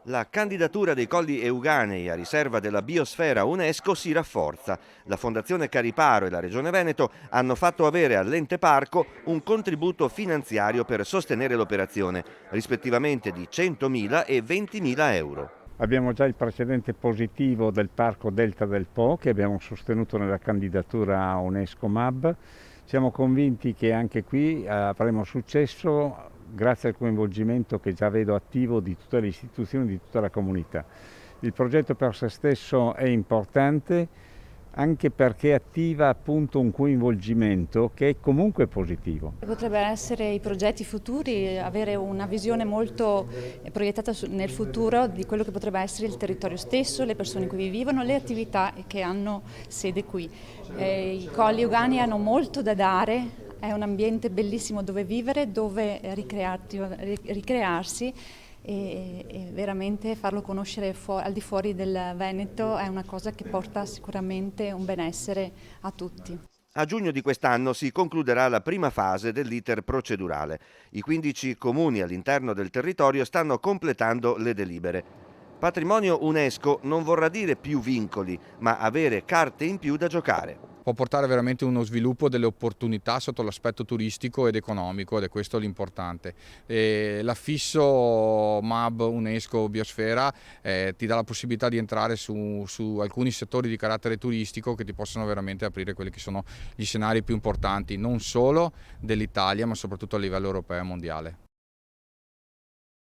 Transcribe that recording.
La candidatura dei Colli Euganei a riserva della biosfera UNESCO si rafforza. La Fondazione Cariparo e la Regione Veneto hanno fatto avere all'ente parco un contributo finanziario per sostenere l'operazione, rispettivamente di 100.000 e 20.000 euro. Abbiamo già il precedente positivo del Parco Delta del Po che abbiamo sostenuto nella candidatura UNESCO MAB. Siamo convinti che anche qui avremo successo grazie al coinvolgimento che già vedo attivo di tutte le istituzioni, di tutta la comunità. Il progetto per sé stesso è importante anche perché attiva appunto un coinvolgimento che è comunque positivo. Potrebbero essere i progetti futuri, avere una visione molto proiettata nel futuro di quello che potrebbe essere il territorio stesso, le persone qui vivono, le attività che hanno sede qui. I Colli Euganei hanno molto da dare, è un ambiente bellissimo dove vivere, dove ricrearsi e veramente farlo conoscere al di fuori del Veneto è una cosa che porta sicuramente un benessere a tutti. A giugno di quest'anno si concluderà la prima fase dell'iter procedurale. I 15 comuni all'interno del territorio stanno completando le delibere. Patrimonio UNESCO non vorrà dire più vincoli, ma avere carte in più da giocare. Può portare veramente uno sviluppo delle opportunità sotto l'aspetto turistico ed economico ed è questo l'importante. L'affisso MAB UNESCO Biosfera ti dà la possibilità di entrare su alcuni settori di carattere turistico che ti possono veramente aprire quelli che sono gli scenari più importanti, non solo dell'Italia ma soprattutto a livello europeo e mondiale.